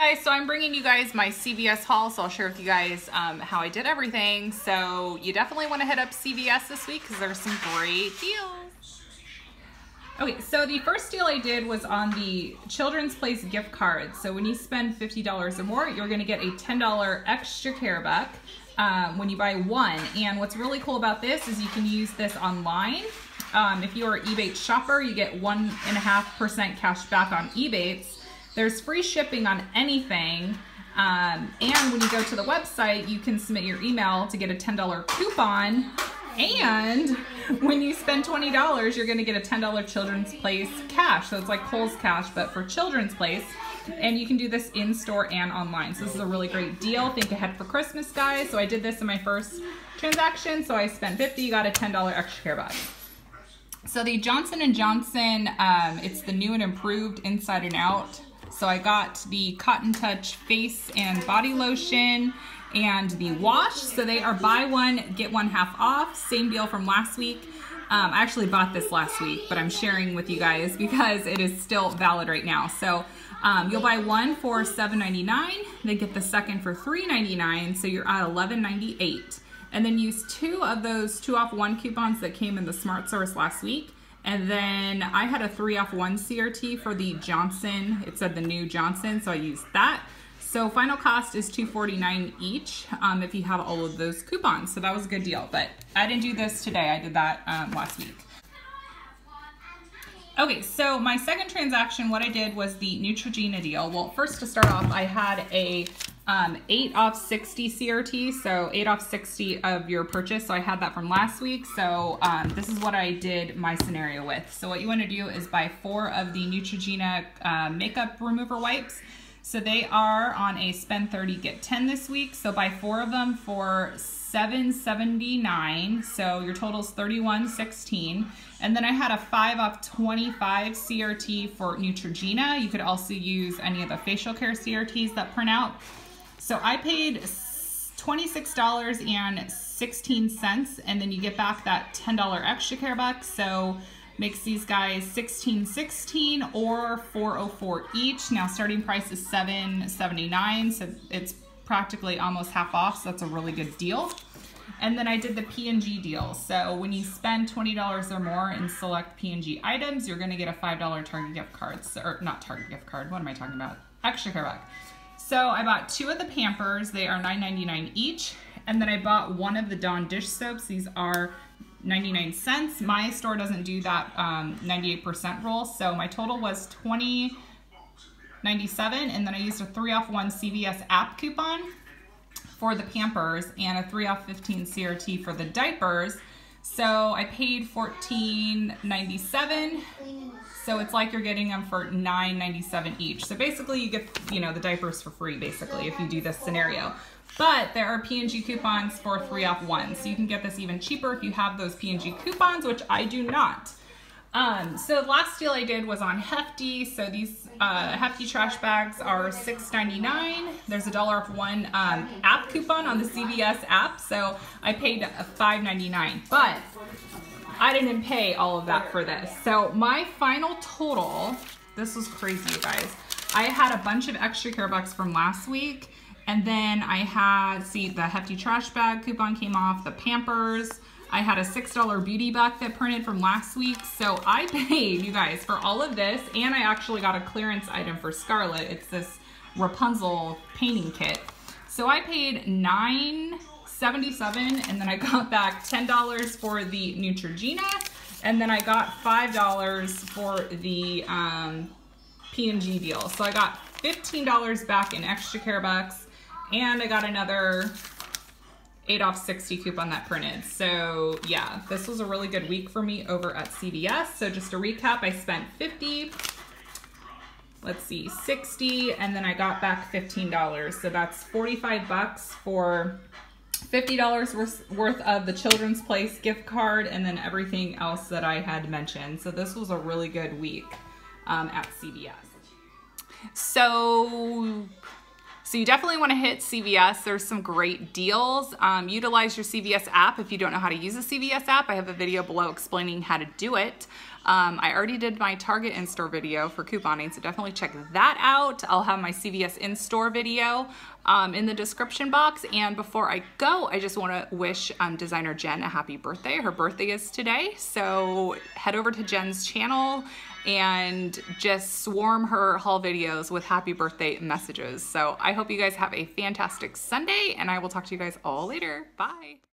Guys, so I'm bringing you guys my CVS haul, so I'll share with you guys how I did everything. So you definitely want to hit up CVS this week because there's some great deals. Okay, so the first deal I did was on the Children's Place gift card. So when you spend $50 or more, you're going to get a $10 extra care buck when you buy one. And what's really cool about this is you can use this online. If you're an Rebate shopper, you get 1.5% cash back on Rebates. There's free shipping on anything, and when you go to the website, you can submit your email to get a $10 coupon, and when you spend $20, you're going to get a $10 Children's Place cash. So it's like Kohl's Cash, but for Children's Place, and you can do this in-store and online. So this is a really great deal. Think ahead for Christmas, guys. So I did this in my first transaction, so I spent $50, got a $10 extra care buck. So the Johnson & Johnson, it's the new and improved Inside and Out. So I got the Cotton Touch face and body lotion and the wash. So they are buy one, get one half off. Same deal from last week. I actually bought this last week, but I'm sharing with you guys because it is still valid right now. So you'll buy one for $7.99, then get the second for $3.99. So you're at $11.98. And then use two of those 2 off 1 coupons that came in the Smart Source last week. And then I had a 3 off 1 CRT for the Johnson. It said the new Johnson, so I used that. So final cost is $2.49 each if you have all of those coupons. So that was a good deal, but I didn't do this today. I did that last week. Okay, so my second transaction, what I did was the Neutrogena deal. Well, first to start off, I had a 8 off 60 CRT, so 8 off 60 of your purchase. So I had that from last week. So this is what I did my scenario with. So what you want to do is buy 4 of the Neutrogena makeup remover wipes. So they are on a spend 30 get 10 this week. So buy 4 of them for $7.79. So your total is $31.16. And then I had a 5 off 25 CRT for Neutrogena. You could also use any of the facial care CRTs that print out. So I paid $26.16, and then you get back that $10 extra care buck. So makes these guys $16.16 or $4.04 each. Now starting price is $7.79, so it's practically almost half off. So that's a really good deal. And then I did the P&G deal. So when you spend $20 or more in select P&G items, you're going to get a $5 Target gift card. So, or not Target gift card. What am I talking about? Extra care buck. So I bought 2 of the Pampers. They are $9.99 each. And then I bought 1 of the Dawn dish soaps. These are 99 cents. My store doesn't do that 98% rule. So my total was $20.97. And then I used a 3 off 1 CVS app coupon for the Pampers and a 3 off 15 CRT for the diapers. So I paid $14.97. So it's like you're getting them for $9.97 each. So basically you get, the diapers for free basically if you do this scenario. But there are P&G coupons for 3 off 1. So you can get this even cheaper if you have those P&G coupons, which I do not. So the last deal I did was on Hefty. So these Hefty trash bags are $6.99. There's a $1 off 1 app coupon on the CVS app. So I paid $5.99, but I didn't pay all of that for this. So my final total, this was crazy, you guys. I had a bunch of extra care bucks from last week. And then I had, see, the Hefty trash bag coupon came off, the Pampers. I had a $6 beauty buck that printed from last week. So I paid, you guys, for all of this. And I actually got a clearance item for Scarlett. It's this Rapunzel painting kit. So I paid $9.77, and then I got back $10 for the Neutrogena. And then I got $5 for the P&G deal. So I got $15 back in extra care bucks. And I got another 8 off 60 coupon that printed. So yeah, this was a really good week for me over at CVS. So just to recap, I spent $50, let's see, $60, and then I got back $15. So that's 45 bucks for $50 worth of the Children's Place gift card and then everything else that I had mentioned. So this was a really good week at CVS. So So you definitely want to hit CVS. There's some great deals. Utilize your CVS app if you don't know how to use a CVS app. I have a video below explaining how to do it. I already did my Target in-store video for couponing, so definitely check that out. I'll have my CVS in-store video in the description box. And before I go, I just want to wish designer Jen a happy birthday. Her birthday is today, so head over to Jen's channel and just swarm her haul videos with happy birthday messages. So I hope you guys have a fantastic Sunday, and I will talk to you guys all later. Bye.